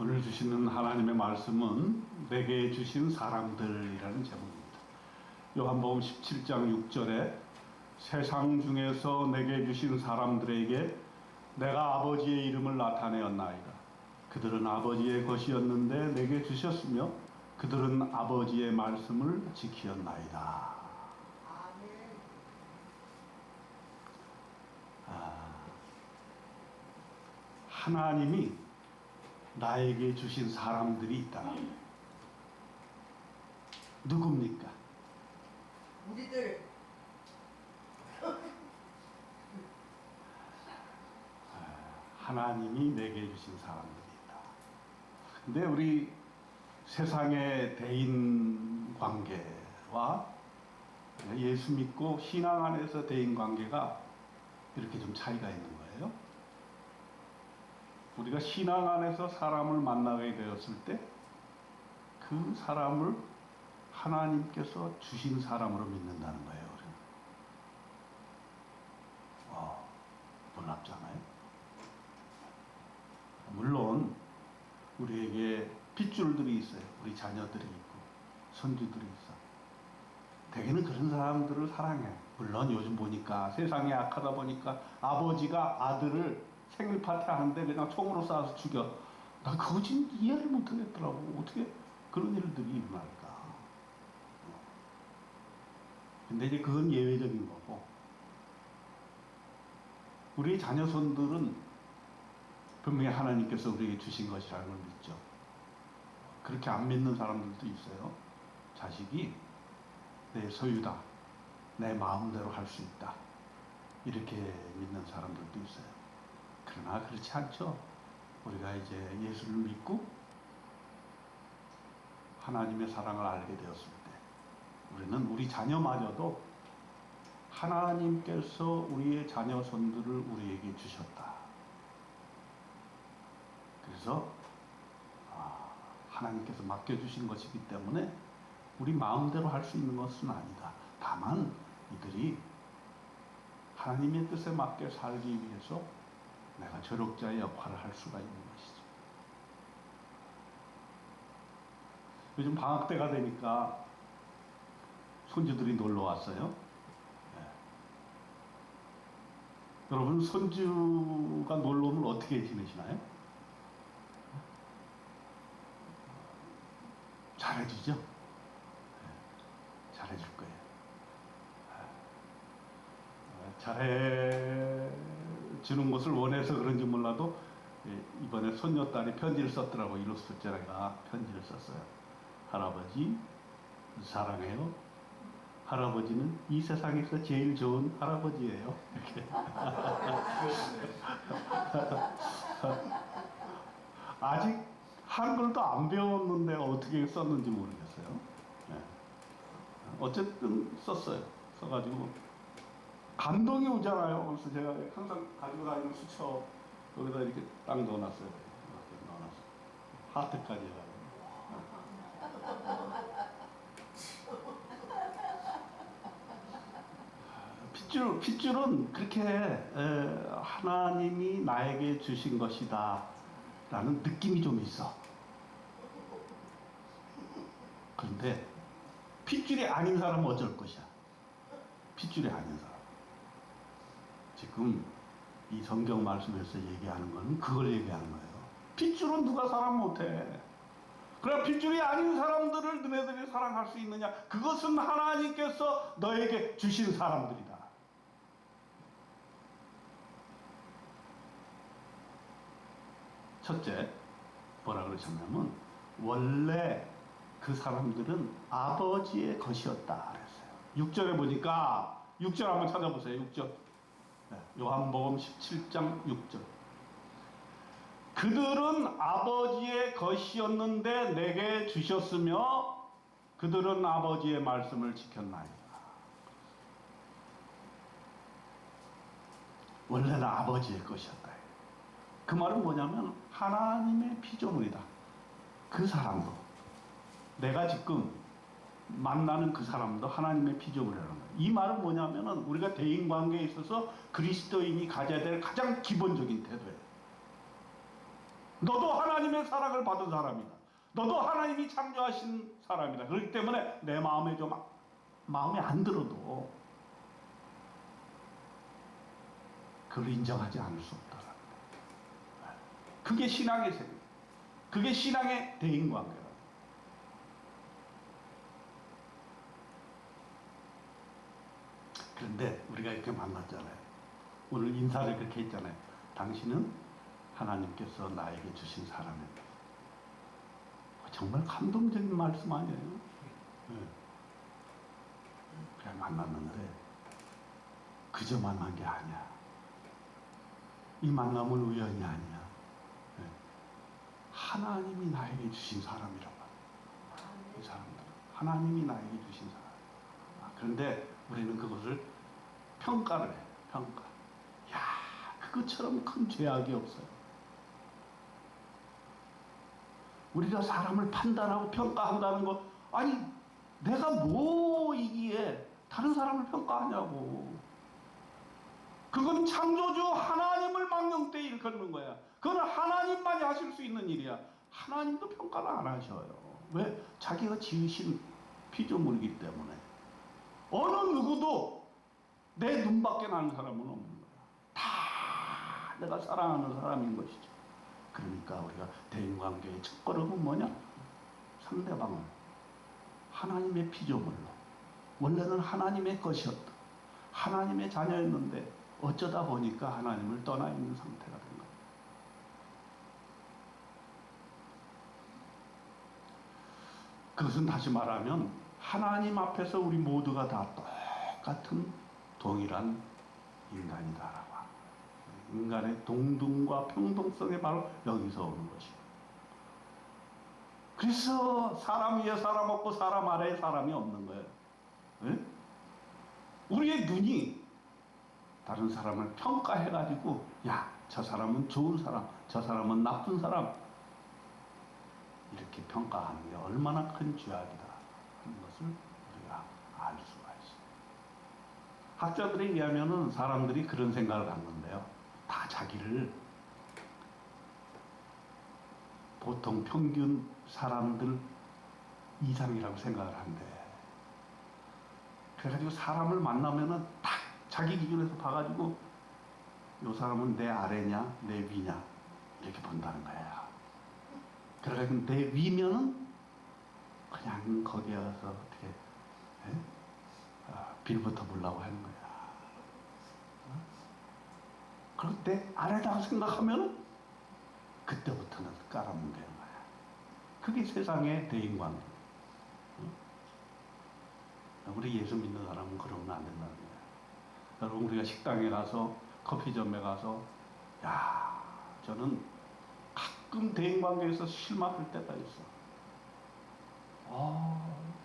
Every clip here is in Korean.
오늘 주시는 하나님의 말씀은 내게 주신 사람들이라는 제목입니다. 요한복음 17장 6절에 세상 중에서 내게 주신 사람들에게 내가 아버지의 이름을 나타내었나이다. 그들은 아버지의 것이었는데 내게 주셨으며 그들은 아버지의 말씀을 지키었나이다. 하나님이 나에게 주신 사람들이 있다. 누굽니까? 우리들. 하나님이 내게 주신 사람들이 있다. 근데 우리 세상의 대인 관계와 예수 믿고 신앙 안에서 대인 관계가 이렇게 좀 차이가 있는 거예요. 우리가 신앙 안에서 사람을 만나게 되었을 때 그 사람을 하나님께서 주신 사람으로 믿는다는 거예요. 우리는. 놀랍잖아요. 물론 우리에게 핏줄들이 있어요. 우리 자녀들이 있고 손주들이 있어. 대개는 그런 사람들을 사랑해. 물론 요즘 보니까 세상이 악하다 보니까 아버지가 아들을 생일 파티 하는데 그냥 총으로 쏴서 죽여. 나 그거 지금 이해를 못하겠더라고. 어떻게 그런 일들이 일어날까. 근데 이제 그건 예외적인 거고, 우리 자녀손들은 분명히 하나님께서 우리에게 주신 것이라는 걸 믿죠. 그렇게 안 믿는 사람들도 있어요. 자식이 내 소유다, 내 마음대로 할 수 있다, 이렇게 믿는 사람들도 있어요. 그러나 그렇지 않죠. 우리가 이제 예수를 믿고 하나님의 사랑을 알게 되었을 때 우리는 우리 자녀마저도 하나님께서 우리의 자녀손들을 우리에게 주셨다. 그래서 하나님께서 맡겨주신 것이기 때문에 우리 마음대로 할 수 있는 것은 아니다. 다만 이들이 하나님의 뜻에 맞게 살기 위해서 내가 조력자의 역할을 할 수가 있는 것이죠. 요즘 방학 때가 되니까 손주들이 놀러 왔어요. 여러분, 손주가 놀러 오면 어떻게 지내시나요? 잘해주죠? 잘해줄 거예요. 잘해주는 것을 원해서 그런지 몰라도 이번에 손녀딸이 편지를 썼더라고. 일러스트자가 편지를 썼어요. 할아버지 사랑해요. 할아버지는 이 세상에서 제일 좋은 할아버지예요. 이렇게. 아직 한글도 안 배웠는데 어떻게 썼는지 모르겠어요. 네. 어쨌든 썼어요. 써가지고 감동이 오잖아요. 그래서 제가 항상 가지고 다니는 수첩 여기다 이렇게 딱 넣어놨어요. 이렇게 넣어놨어요. 하트까지 해가지고. 핏줄은 그렇게 하나님이 나에게 주신 것이다 라는 느낌이 좀 있어. 그런데 핏줄이 아닌 사람은 어쩔 것이야. 핏줄이 아닌 사람. 지금 이 성경 말씀에서 얘기하는 건 그걸 얘기하는 거예요. 핏줄은 누가 사랑 못해. 그래, 핏줄이 아닌 사람들을 너네들이 사랑할 수 있느냐? 그것은 하나님께서 너에게 주신 사람들이다. 첫째, 뭐라 그러셨냐면 원래 그 사람들은 아버지의 것이었다 그랬어요. 6절에 보니까 6절 한번 찾아보세요. 6절. 요한복음 17장 6절. 그들은 아버지의 것이었는데 내게 주셨으며 그들은 아버지의 말씀을 지켰나이다. 원래는 아버지의 것이었다. 그 말은 뭐냐면 하나님의 피조물이다. 그 사람도, 내가 지금 만나는 그 사람도 하나님의 피조물이라는 거예요. 이 말은 뭐냐면은 우리가 대인관계에 있어서 그리스도인이 가져야 될 가장 기본적인 태도예요. 너도 하나님의 사랑을 받은 사람이다. 너도 하나님이 창조하신 사람이다. 그렇기 때문에 내 마음에 좀 마음에 안 들어도 그걸 인정하지 않을 수 없다. 그게 신앙의 세계. 그게 신앙의 대인관계다. 그런데 우리가 이렇게 만났잖아요. 오늘 인사를 그렇게 했잖아요. 당신은 하나님께서 나에게 주신 사람입니다. 정말 감동적인 말씀 아니에요? 네. 그냥 만났는데 그저 만난 게 아니야. 이 만남은 우연이 아니야. 네. 하나님이 나에게 주신 사람이라고. 이 사람들 하나님이 나에게 주신 사람. 그런데 우리는 그것을 평가를 해. 평가. 야, 그것처럼 큰 죄악이 없어요. 우리가 사람을 판단하고 평가한다는 거, 아니 내가 뭐 이기에 다른 사람을 평가하냐고. 그건 창조주 하나님을 망령되이 일컫는 거야. 그건 하나님만이 하실 수 있는 일이야. 하나님도 평가를 안 하셔요. 왜? 자기가 지으신 피조물이기 때문에. 어느 누구도 내 눈밖에 나는 사람은 없는 거야. 다 내가 사랑하는 사람인 것이죠. 그러니까 우리가 대인관계의 첫걸음은 뭐냐? 상대방을 하나님의 피조물로, 원래는 하나님의 것이었다. 하나님의 자녀였는데 어쩌다 보니까 하나님을 떠나 있는 상태가 된 거예요. 그것은 다시 말하면 하나님 앞에서 우리 모두가 다 똑같은 동일한 인간이다라고 합니다. 인간의 동등과 평등성이 바로 여기서 오는 것이에요. 그래서 사람 위에 사람 없고 사람 아래에 사람이 없는 거예요. 네? 우리의 눈이 다른 사람을 평가해가지고 야, 저 사람은 좋은 사람, 저 사람은 나쁜 사람 이렇게 평가하는 게 얼마나 큰 죄악이다 하는 것을 우리가 알 수가 있어요. 학자들에 의하면은 사람들이 그런 생각을 한 건데요. 다 자기를 보통 평균 사람들 이상이라고 생각을 한대. 그래가지고 사람을 만나면은 딱 자기 기준에서 봐가지고 이 사람은 내 아래냐 내 위냐 이렇게 본다는 거야. 그래가지고 내 위면은 그냥 거기에 가서 어떻게 빌부터 보려고 하는 거야. 그리고 내 아래다고 생각하면은 그때부터는 깔아뭉개는 거야. 그게 세상의 대인관계. 우리 예수 믿는 사람은 그러면 안 된다는 거야. 여러분, 우리가 식당에 가서 커피점에 가서 야, 저는 가끔 대인관계에서 실망할 때가 있어.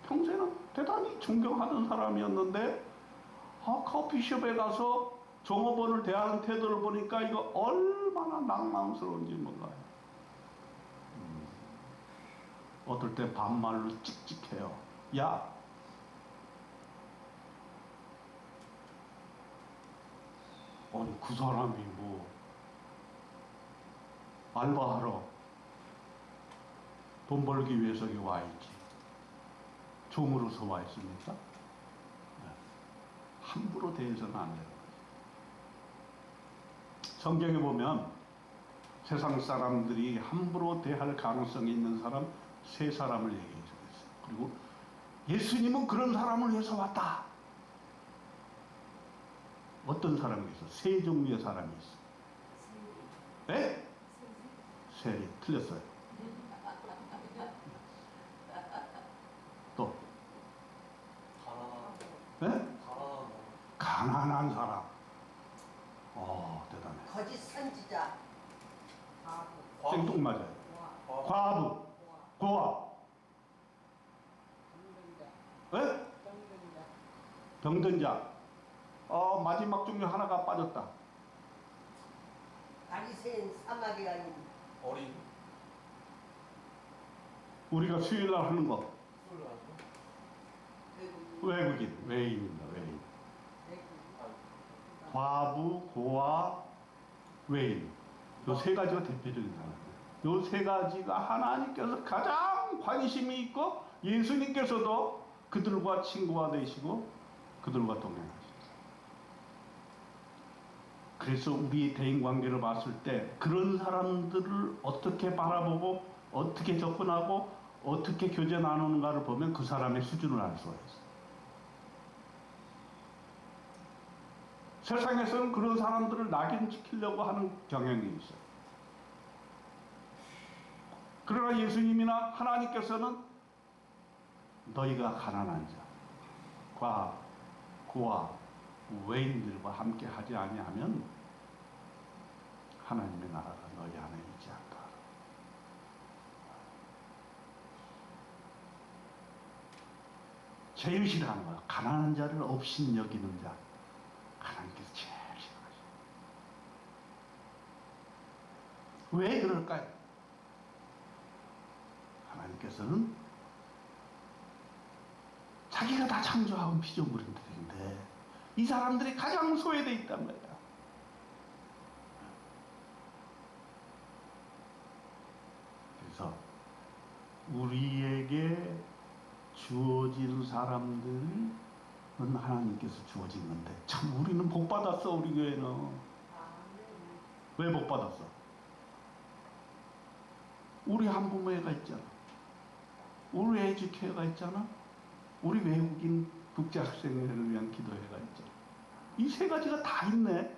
평소에는 대단히 존경하던 사람이었는데 커피숍에 가서 종업원을 대하는 태도를 보니까 이거 얼마나 낭만스러운지 몰라요. 어떨 때 반말로 찍찍해요. 야, 아니 그 사람이 뭐 알바하러 돈 벌기 위해서 여기 와 있지. 종으로서 와 있습니까? 함부로 대해서는 안 되는 거죠. 성경에 보면 세상 사람들이 함부로 대할 가능성이 있는 사람 세 사람을 얘기해 주고 있어요. 그리고 예수님은 그런 사람을 위해서 왔다. 어떤 사람이 있어? 세 종류의 사람이 있어. 에? 세리. 틀렸어요. 또? 에? 가난한 사람. 대단해. 거짓 선지자. 생뚱맞아요. 과부. 고아. 에? 병든 자. 마지막 종류 하나가 빠졌다. 바리새인 사마리 아닌 어린 우리가 수요일날 하는 거. 술을 하죠. 외국인. 외인입니다. 외인. 외국인. 과부, 고아, 외인. 이 세 가지가 대표적인 사람이에요. 요 세 가지가 하나님께서 가장 관심이 있고 예수님께서도 그들과 친구가 되시고 그들과 동행하시죠. 그래서 우리의 대인관계를 봤을 때 그런 사람들을 어떻게 바라보고 어떻게 접근하고 어떻게 교제 나누는가를 보면 그 사람의 수준을 알 수가 있어요. 세상에서는 그런 사람들을 낙인시키려고 하는 경향이 있어요. 그러나 예수님이나 하나님께서는 너희가 가난한 자과 그와 외인들과 함께 하지 아니하면 하나님의 나라가 너희 안에 있지 않다. 제일 싫어하는 거야. 가난한 자를 없인 여기는 자. 하나님께서 제일 싫어하셔요. 왜 그럴까요? 하나님께서는 자기가 다 창조한 피조물들인데 이 사람들이 가장 소외되어 있단 말이야. 그래서 우리에게 주어진 사람들은 하나님께서 주어진 건데 참 우리는 복 받았어. 우리 교회는 왜 복 받았어? 우리 한부모회가 있잖아. 우리 에듀케어가 있잖아. 우리 외국인 국제학생회를 위한 기도회가 있잖아. 이 세 가지가 다 있네.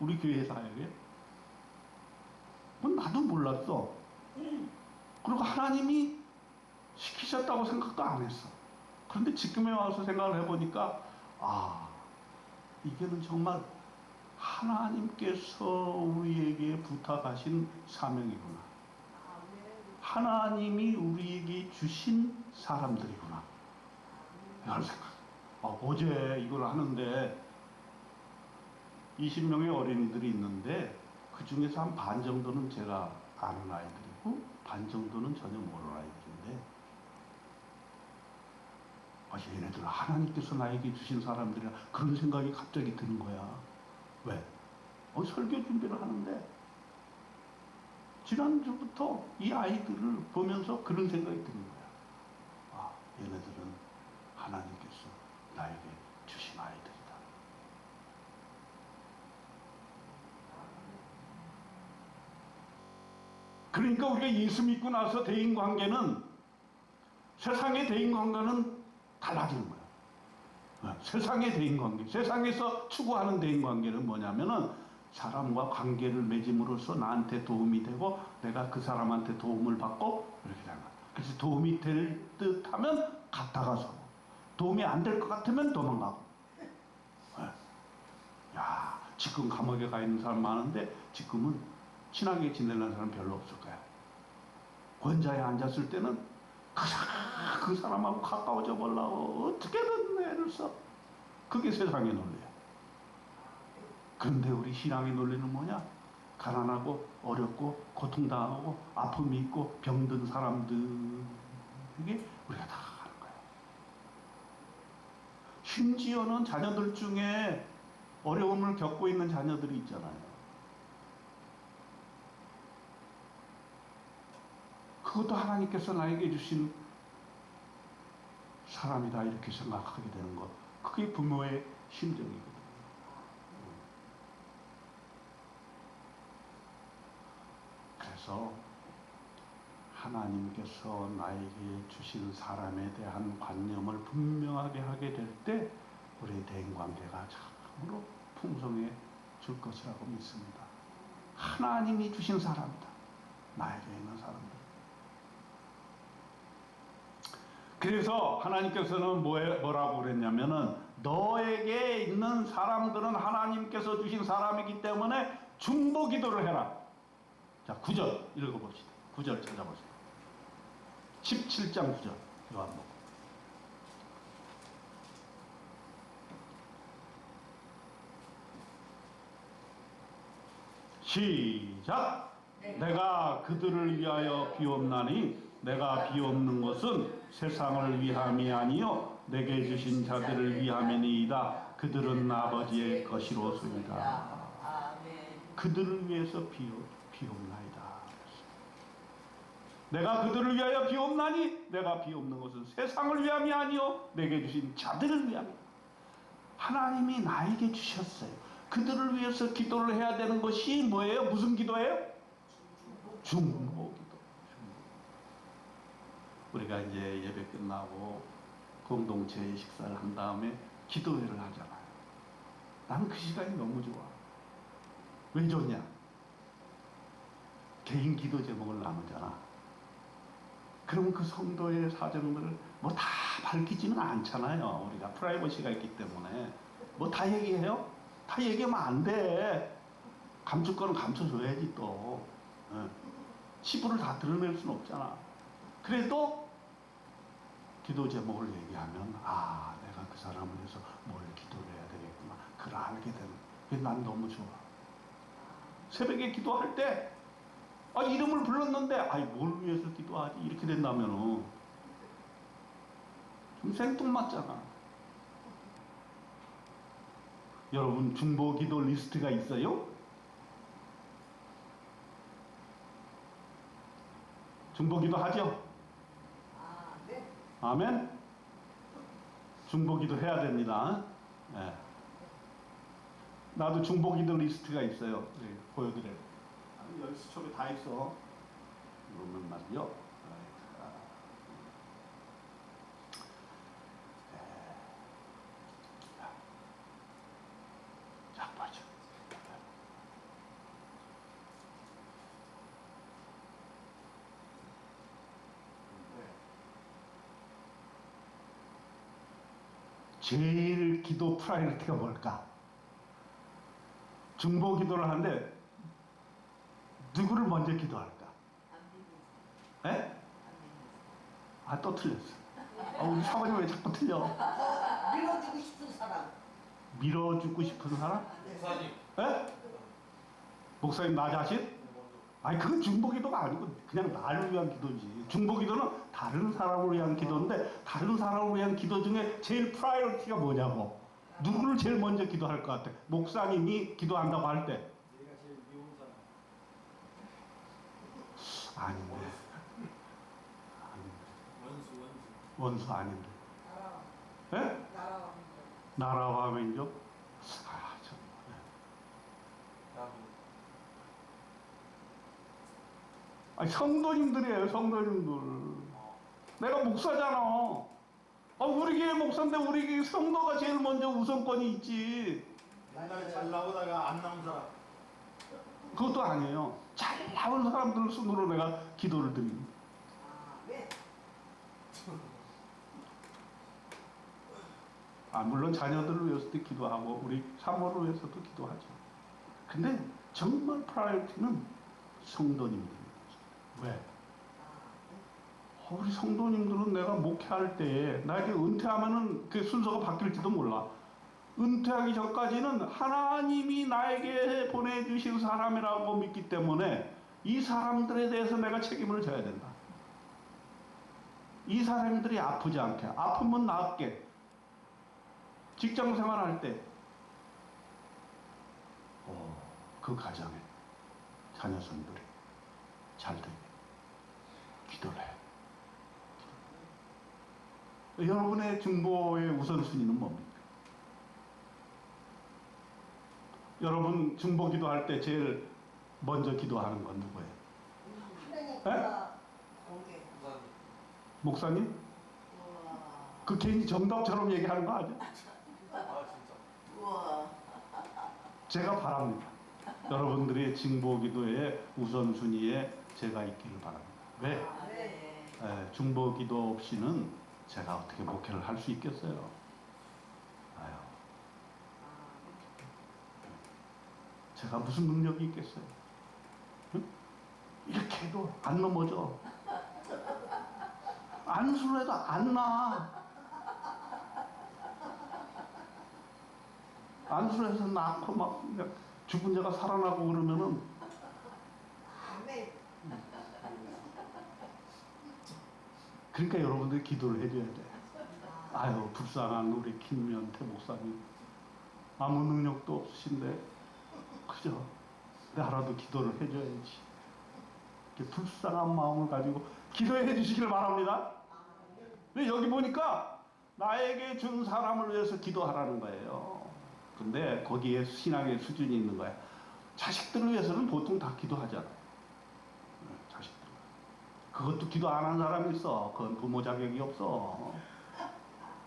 우리 교회 사역에. 나도 몰랐어. 그리고 하나님이 시키셨다고 생각도 안 했어. 그런데 지금에 와서 생각을 해보니까 이게는 정말 하나님께서 우리에게 부탁하신 사명이구나. 하나님이 우리에게 주신 사람들이구나. 이걸 생각. 어제 이걸 하는데 20명의 어린이들이 있는데 그 중에서 한 반 정도는 제가 아는 아이들이고 반 정도는 전혀 모르는 아이들인데 얘네들 하나님께서 나에게 주신 사람들이라 그런 생각이 갑자기 드는 거야. 왜? 설교 준비를 하는데 지난주부터 이 아이들을 보면서 그런 생각이 드는 거야. 얘네들은 하나님께서 나에게 주신 아이들이다. 그러니까 우리가 예수 믿고 나서 대인관계는 세상의 대인관계는 달라지는 거야. 세상의 대인관계, 세상에서 추구하는 대인관계는 뭐냐면은 사람과 관계를 맺음으로써 나한테 도움이 되고 내가 그 사람한테 도움을 받고 이렇게 되는 거야. 그래서 도움이 될 듯 하면 갔다가 서고 도움이 안 될 것 같으면 도망가고. 지금 감옥에 가 있는 사람 많은데 지금은 친하게 지내는 사람 별로 없을 거야. 권자에 앉았을 때는 그 사람하고 가까워져 보려고 어떻게든 애를 써. 그게 세상의 논리야. 그런데 우리 신앙의 논리는 뭐냐? 가난하고 어렵고 고통당하고 아픔이 있고 병든 사람들에게 우리가 다 하는 거야. 심지어는 자녀들 중에 어려움을 겪고 있는 자녀들이 있잖아요. 그것도 하나님께서 나에게 주신 사람이다 이렇게 생각하게 되는 것. 그게 부모의 심정이거든요. 그래서 하나님께서 나에게 주신 사람에 대한 관념을 분명하게 하게 될 때 우리의 대인관계가 참으로 풍성해질 것이라고 믿습니다. 하나님이 주신 사람이다. 나에게 있는 사람들. 그래서 하나님께서는 뭐라고 그랬냐면은 너에게 있는 사람들은 하나님께서 주신 사람이기 때문에 중보 기도를 해라. 자, 9절 읽어봅시다. 9절 찾아보세요. 17장 9절 요한복음. 시작. 내가 그들을 위하여 비옵나니 내가 비옵는 것은 세상을 위함이 아니요 내게 주신 자들을 위함이니이다. 그들은 아버지의 것이로소이다. 그들을 위해서 비옵나이다. 내가 그들을 위하여 비옵나니 내가 비옵는 것은 세상을 위함이 아니요 내게 주신 자들을 위함이라. 하나님이 나에게 주셨어요. 그들을 위해서 기도를 해야 되는 것이 뭐예요? 무슨 기도예요? 중보기도. 우리가 이제 예배 끝나고 공동체 식사를 한 다음에 기도회를 하잖아요. 나는 그 시간이 너무 좋아. 왜 좋냐? 개인 기도 제목을 나누잖아. 그러면 그 성도의 사정들을 뭐 다 밝히지는 않잖아요. 우리가 프라이버시가 있기 때문에. 뭐 다 얘기해요? 다 얘기하면 안 돼. 감출 거는 감춰줘야지 또. 치부를 다 드러낼 수는 없잖아. 그래도 기도 제목을 얘기하면 아 내가 그 사람을 위해서 뭘 기도를 해야 되겠구나. 그걸 알게 되는. 그게 난 너무 좋아. 새벽에 기도할 때 아, 이름을 불렀는데 아이 뭘 위해서 기도하지? 이렇게 된다면은 좀 생뚱맞잖아. 여러분 중보기도 리스트가 있어요? 중보기도 하죠? 아, 네. 아멘? 중보기도 해야 됩니다. 네. 나도 중보기도 리스트가 있어요. 네, 보여드려요. 10시 초에 다 있어. 이러면 말이요. 자, 봐줘. 제일 기도 프라이어티가 뭘까? 중보 기도를 하는데 누구를 먼저 기도할까? 안 믿는 에? 아, 또 틀렸어. 아, 우리 사모님 왜 자꾸 틀려? 사람. 밀어주고 싶은 사람. 밀어주고 싶은 사람? 목사님. 에? 목사님 나 자신? 아니 그건 중보 기도가 아니고 그냥 나를 위한 기도지. 중보 기도는 다른 사람을 위한 기도인데 다른 사람을 위한 기도 중에 제일 프라이어티가 뭐냐고. 누구를 제일 먼저 기도할 것 같아? 목사님이 기도한다고 할 때. 내가 제일 미운 사람. 아닌데. 아닌데. 원수. 원수 아닌데. 나라. 에? 나라. 나라와 민족? 아, 참. 나도. 아니, 성도님들이에요, 성도님들. 내가 목사잖아. 아, 우리 교회 목사인데 우리 교회 성도가 제일 먼저 우선권이 있지. 옛날에 잘 나오다가 안 나온 사람. 그것도 아니에요. 잘 나온 사람들 순으로 내가 기도를 드립니다. 아, 네. 아, 물론 자녀들을 위해서도 기도하고 우리 사모를 위해서도 기도하죠. 근데 정말 프라이어티는 성도님들입니다. 왜? 우리 성도님들은 내가 목회할 때 나에게 은퇴하면은 그 순서가 바뀔지도 몰라. 은퇴하기 전까지는 하나님이 나에게 보내주신 사람이라고 믿기 때문에 이 사람들에 대해서 내가 책임을 져야 된다. 이 사람들이 아프지 않게, 아프면 낫게, 직장 생활할 때, 그 가정에 자녀선들이 잘 되게 기도를 해. 여러분의 중보의 우선순위는 뭡니까? 여러분 중보 기도할 때 제일 먼저 기도하는 건 누구예요? 하나님과 관계. 목사님? 우와. 그 괜히 정답처럼 얘기하는 거 아니야? 아 진짜. 우와. 제가 바랍니다. 여러분들의 중보 기도의 우선순위에 제가 있기를 바랍니다. 왜? 아, 네. 중보 기도 없이는 제가 어떻게 목회를 할 수 있겠어요? 아유, 제가 무슨 능력이 있겠어요? 응? 이렇게 해도 안 넘어져. 안수를 해도 안 나. 안수를 해서 낳고 막 그냥 죽은 자가 살아나고 그러면은 아멘. 그러니까 여러분들이 기도를 해줘야 돼. 아유, 불쌍한 우리 김면태 목사님. 아무 능력도 없으신데, 그죠? 나라도 기도를 해줘야지. 이렇게 불쌍한 마음을 가지고 기도해 주시기를 바랍니다. 근데 여기 보니까 나에게 준 사람을 위해서 기도하라는 거예요. 근데 거기에 신앙의 수준이 있는 거야. 자식들을 위해서는 보통 다 기도하잖아. 자식들. 그것도 기도 안 하는 사람이 있어. 그건 부모 자격이 없어.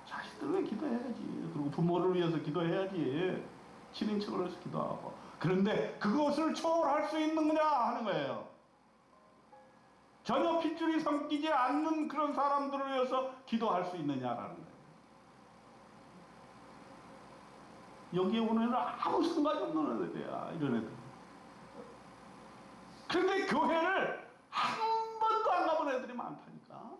자식들을 위해 기도해야지. 그리고 부모를 위해서 기도해야지. 친인척을 위해서 기도하고. 그런데 그것을 초월할 수 있는 거냐 하는 거예요. 전혀 핏줄이 섞이지 않는 그런 사람들을 위해서 기도할 수 있느냐라는 거예요. 여기에 오는 애는 아무 상관이 없는 애들이야. 이런 애들. 그런데 교회를 한 번도 안 가본 애들이 많다니까.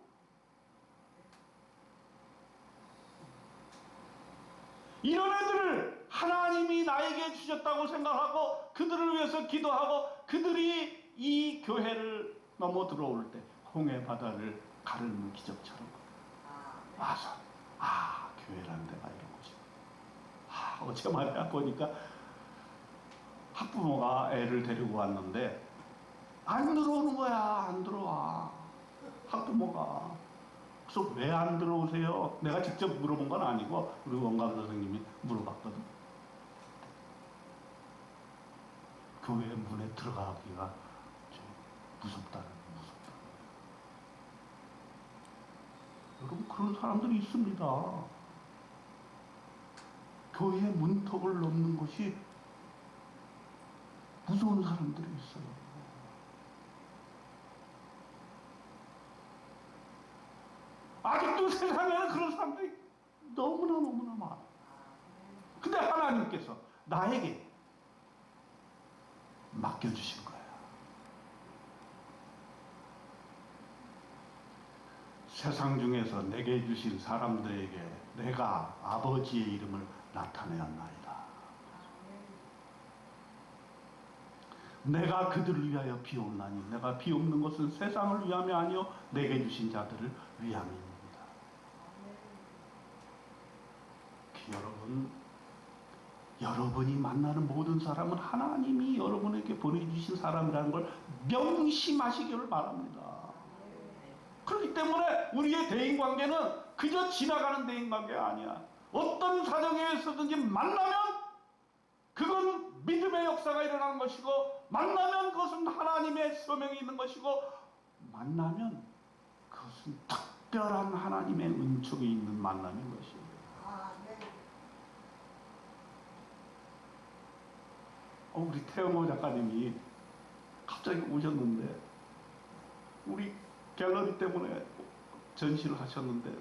이런 애들을 하나님이 나에게 주셨다고 생각하고 그들을 위해서 기도하고 그들이 이 교회를 넘어 들어올 때 홍해 바다를 가르는 기적처럼 와서 교회라는 데가 이런 곳이야. 어제 말이야 보니까 학부모가 애를 데리고 왔는데 안 들어오는 거야. 안 들어와. 학부모가. 그래서 왜 안 들어오세요? 내가 직접 물어본 건 아니고 우리 원감 선생님이 물어봤거든. 교회 문에 들어가기가 좀 무섭다. 여러분 그런 사람들이 있습니다. 교회 문턱을 넘는 것이 무서운 사람들이 있어요. 아직도 세상에는 그런 사람들이 너무나 많아. 근데 하나님께서 나에게 맡겨주신 거야. 세상 중에서 내게 주신 사람들에게 내가 아버지의 이름을 나타내었나이다. 내가 그들을 위하여 비옵나니 내가 비옵는 것은 세상을 위함이 아니요 내게 주신 자들을 위함입니다. 여러분이 만나는 모든 사람은 하나님이 여러분에게 보내주신 사람이라는 걸 명심하시기를 바랍니다. 그렇기 때문에 우리의 대인관계는 그저 지나가는 대인관계가 아니야. 어떤 사정에 있어든지 만나면 그건 믿음의 역사가 일어나는 것이고 만나면 그것은 하나님의 소명이 있는 것이고 만나면 그것은 특별한 하나님의 은총이 있는 만남인 것이에요. 우리 태영호 작가님이 갑자기 오셨는데 우리 갤러리 때문에 전시를 하셨는데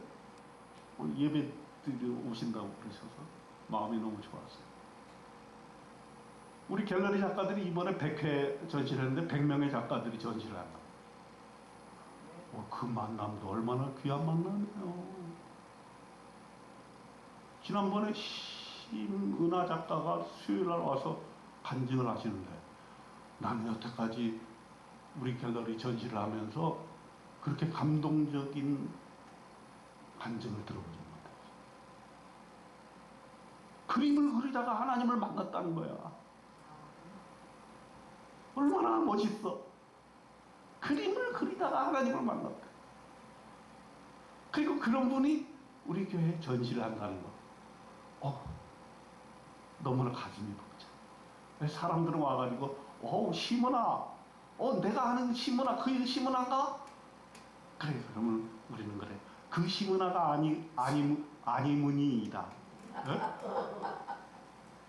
예배 드리러 오신다고 그러셔서 마음이 너무 좋았어요. 우리 갤러리 작가들이 이번에 100회 전시를 했는데 100명의 작가들이 전시를 한다. 그 만남도 얼마나 귀한 만남이에요. 지난번에 신은하 작가가 수요일날 와서 간증을 하시는데 나는 여태까지 우리 갤러리 전시를 하면서 그렇게 감동적인 간증을 들어보지 못했어요. 그림을 그리다가 하나님을 만났다는 거야. 얼마나 멋있어. 그림을 그리다가 하나님을 만났다. 그리고 그런 분이 우리 교회에 전시를 한다는 거. 너무나 가슴이 벅차. 사람들은 와가지고 시문아 내가 아는 시문아 그 시문아인가? 그래 그러면 우리는 그래 그 시문아가 아니문이다.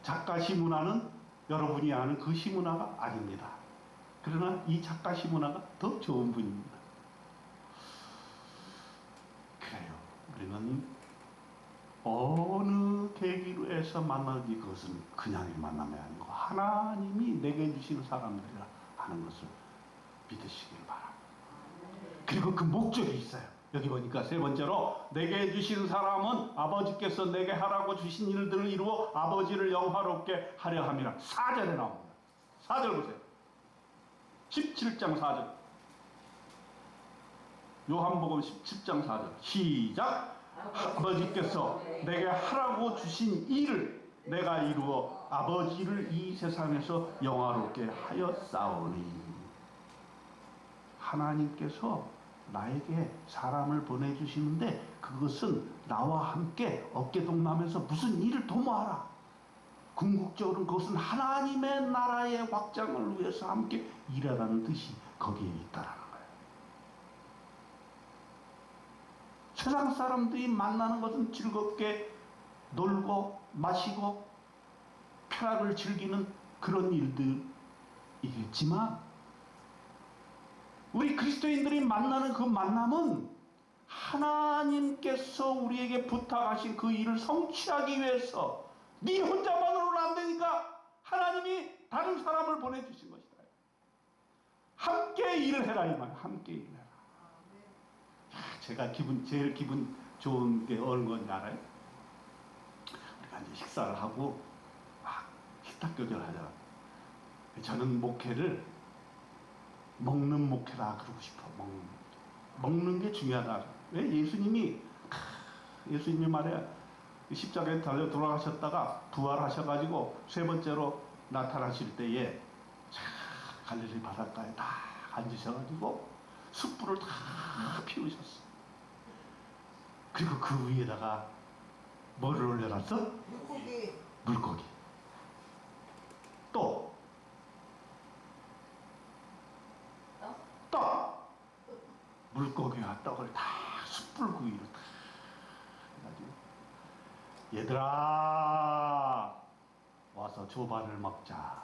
작가 시문아는 여러분이 아는 그 시문아가 아닙니다. 그러나 이 작가 시문아가 더 좋은 분입니다. 그래요. 우리는 어느 계기로 해서 만나든지 그것은 그냥의 만남이 아니고 하나님이 내게 주신 사람들이라 하는 것을 믿으시길 바랍니다. 그리고 그 목적이 있어요. 여기 보니까 세 번째로 내게 주신 사람은 아버지께서 내게 하라고 주신 일들을 이루어 아버지를 영화롭게 하려 함이라. 4절에 나옵니다. 4절 보세요. 17장 4절. 요한복음 17장 4절. 시작. 아버지께서 내게 하라고 주신 일을 내가 이루어 아버지를 이 세상에서 영화롭게 하였사오니. 하나님께서 나에게 사람을 보내주시는데 그것은 나와 함께 어깨동무하면서 무슨 일을 도모하라. 궁극적으로는 그것은 하나님의 나라의 확장을 위해서 함께 일하라는 뜻이 거기에 있다라는 거예요. 세상 사람들이 만나는 것은 즐겁게 놀고 마시고 쾌락을 즐기는 그런 일들이겠지만 우리 그리스도인들이 만나는 그 만남은 하나님께서 우리에게 부탁하신 그 일을 성취하기 위해서 네 혼자만으로는 안 되니까 하나님이 다른 사람을 보내주신 것이다. 함께 일을 해라 이 말. 함께 일을 해라. 제가 제일 기분 좋은 게 어느 건지 알아요? 우리가 이제 식사를 하고 막 식탁 교제를 하잖아. 저는 목회를 먹는 목회라 그러고 싶어. 먹는 게 중요하다. 왜? 예수님이 말이야 십자가에 달려 돌아가셨다가 부활하셔가지고 세 번째로 나타나실 때에 갈릴리 바닷가에 딱 앉으셔가지고 숯불을 다 피우셨어. 그리고 그 위에다가 뭐를 올려놨어? 물고기. 또 떡. 물고기와 떡을 다 숯불 구이로 다 해가지고 얘들아 와서 조반을 먹자.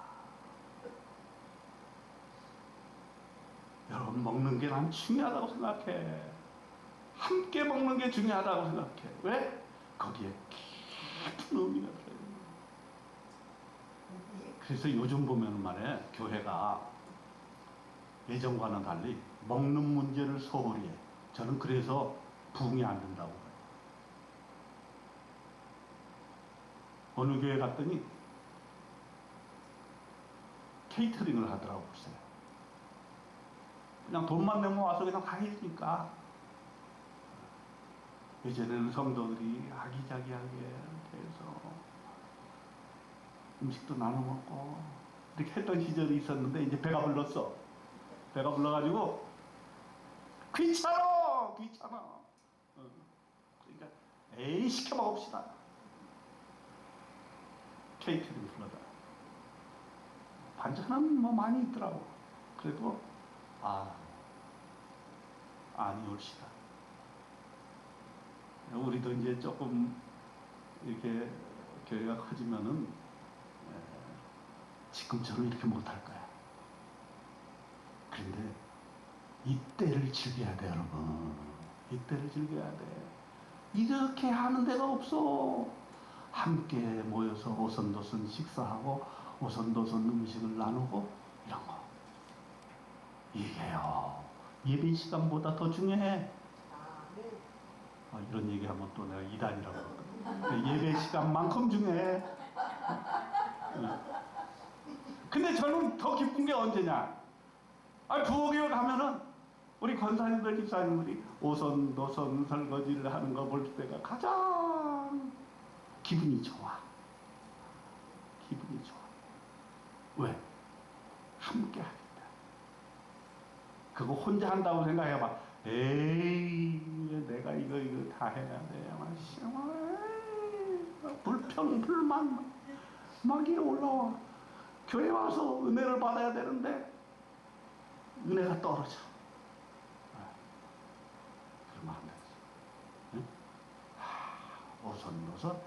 여러분 먹는 게 난 중요하다고 생각해. 함께 먹는 게 중요하다고 생각해. 왜? 거기에 깊은 의미가 들어요. 그래서 요즘 보면 말이야 교회가 예전과는 달리 먹는 문제를 소홀히 해. 저는 그래서 부흥이 안 된다고 봐요. 어느 교회 갔더니 케이터링을 하더라고 글쎄요. 그냥 돈만 내면 와서 그냥 가니까. 예전에는 성도들이 아기자기하게 해서 음식도 나눠 먹고 이렇게 했던 시절이 있었는데 이제 배가 불렀어. 배가 불러가지고 귀찮아. 그러니까 에이 시켜 먹읍시다. 케이크를 불러다. 반찬은 뭐 많이 있더라고. 그래도 아니 옳시다. 우리도 이제 조금 이렇게 교회가 커지면은 지금처럼 이렇게 못할 거야. 그런데 이때를 즐겨야 돼, 여러분. 이때를 즐겨야 돼. 이렇게 하는 데가 없어. 함께 모여서 오선도선 식사하고 오선도선 음식을 나누고 이런 거. 이게요. 예배 시간보다 더 중요해. 이런 얘기하면 또 내가 이단이라고 그러거든. 예배 시간만큼 중요해. 근데 저는 더 기쁜 게 언제냐? 부엌에 가면은 우리 권사님들, 집사님들이 오선, 노선 설거지를 하는 거 볼 때가 가장 기분이 좋아. 기분이 좋아. 왜? 함께 하겠다. 그거 혼자 한다고 생각해봐. 에이, 내가 이거 다 해야 돼. 불평, 불만 막 이래 올라와. 교회 와서 은혜를 받아야 되는데 은혜가 떨어져. 그러면 안 되지. 응? 오선노선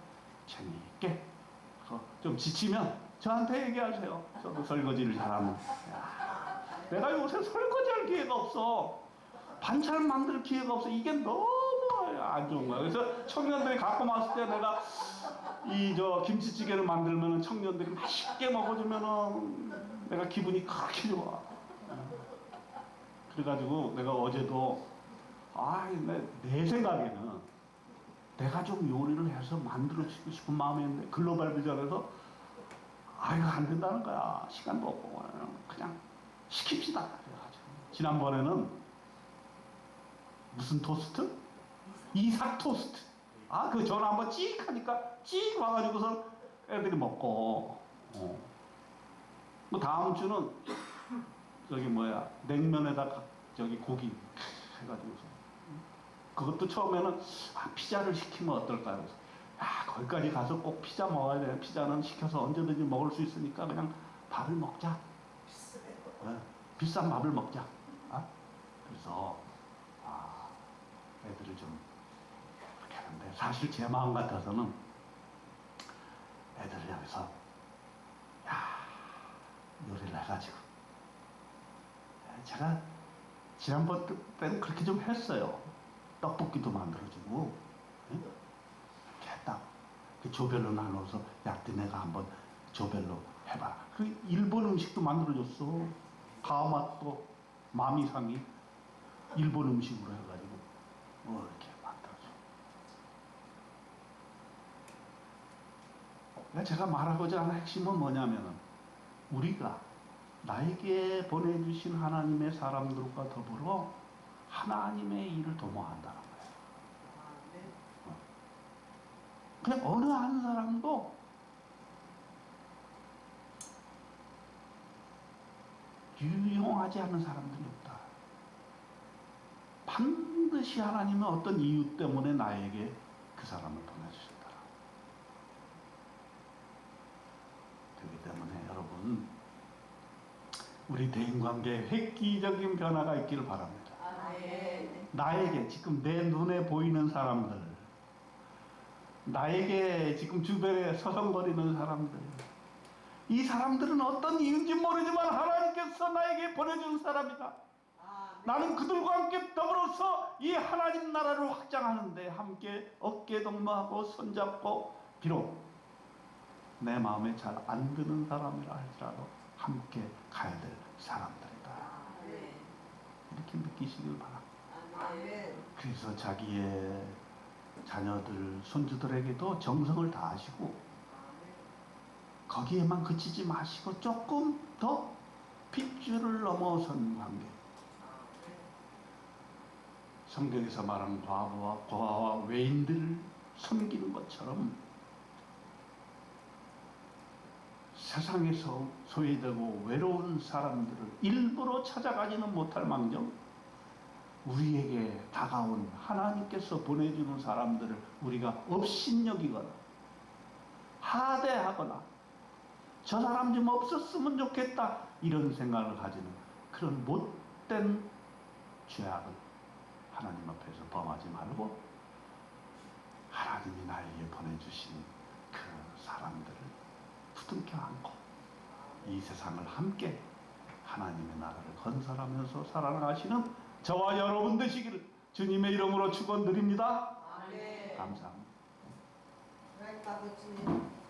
재미있게. 좀 지치면 저한테 얘기하세요. 저도 설거지를 잘하면. 내가 요새 설거지할 기회가 없어. 반찬 만들 기회가 없어. 이게 너무 안 좋은 거야. 그래서 청년들이 갖고 왔을 때 내가 김치찌개를 만들면 청년들이 맛있게 먹어주면은 내가 기분이 그렇게 좋아. 그래가지고 내가 어제도 내 생각에는 내가 좀 요리를 해서 만들어주고 싶은 마음이 있는데 글로벌 비전에서 이거 안 된다는 거야. 시간도 없고 그냥 시킵시다. 그래가지고 지난번에는 무슨 토스트? 이삭 토스트. 그 전화 한번 찍 하니까 찍 와가지고서 애들이 먹고. 뭐 다음 주는 냉면에다 저기 고기 해가지고서 그것도 처음에는 피자를 시키면 어떨까요? 그래서 거기까지 가서 꼭 피자 먹어야 돼. 피자는 시켜서 언제든지 먹을 수 있으니까 그냥 밥을 먹자. 비싼 밥을 먹자. 그래서 애들을 좀 그렇게 하는데 사실 제 마음 같아서는 애들을 여기서 요리를 해가지고 제가 지난번 때는 그렇게 좀 했어요. 떡볶이도 만들어주고 이렇게 했다. 조별로 나눠서 니네가 한번 조별로 해봐. 그 일본 음식도 만들어줬어. 가마또 마미상이 일본 음식으로 해가지고 이렇게 만들어줘. 제가 말하고자 하는 핵심은 뭐냐면은 우리가 나에게 보내주신 하나님의 사람들과 더불어 하나님의 일을 도모한다는 거예요. 그냥 어느 한 사람도 유용하지 않은 사람들이 없다. 반드시 하나님은 어떤 이유 때문에 나에게 그 사람을 보내주셨다. 그렇기 때문에 여러분 우리 대인관계에 획기적인 변화가 있기를 바랍니다. 나에게 지금 내 눈에 보이는 사람들, 나에게 지금 주변에 서성거리는 사람들, 이 사람들은 어떤 이유인지 모르지만 하나님께서 나에게 보내준 사람이다. 나는 그들과 함께 더불어서 이 하나님 나라를 확장하는데 함께 어깨동무하고 손잡고 비록 내 마음에 잘 안 드는 사람이라 할지라도 함께 가야 될 사람들이다. 이렇게 느끼시길 바랍니다. 그래서 자기의 자녀들, 손주들에게도 정성을 다하시고 거기에만 그치지 마시고 조금 더 핏줄을 넘어선 관계. 성경에서 말하는 과부와 외인들을 섬기는 것처럼 세상에서 소외되고 외로운 사람들을 일부러 찾아가지는 못할 망정 우리에게 다가온 하나님께서 보내주는 사람들을 우리가 업신여기거나 하대하거나 저 사람 좀 없었으면 좋겠다 이런 생각을 가지는 그런 못된 죄악을 하나님 앞에서 범하지 말고 하나님이 나에게 보내주신 그 사람들을 부둥켜 안고 이 세상을 함께 하나님의 나라를 건설하면서 살아나가시는 저와 여러분 되시기를 주님의 이름으로 축원드립니다. 감사합니다. 아버지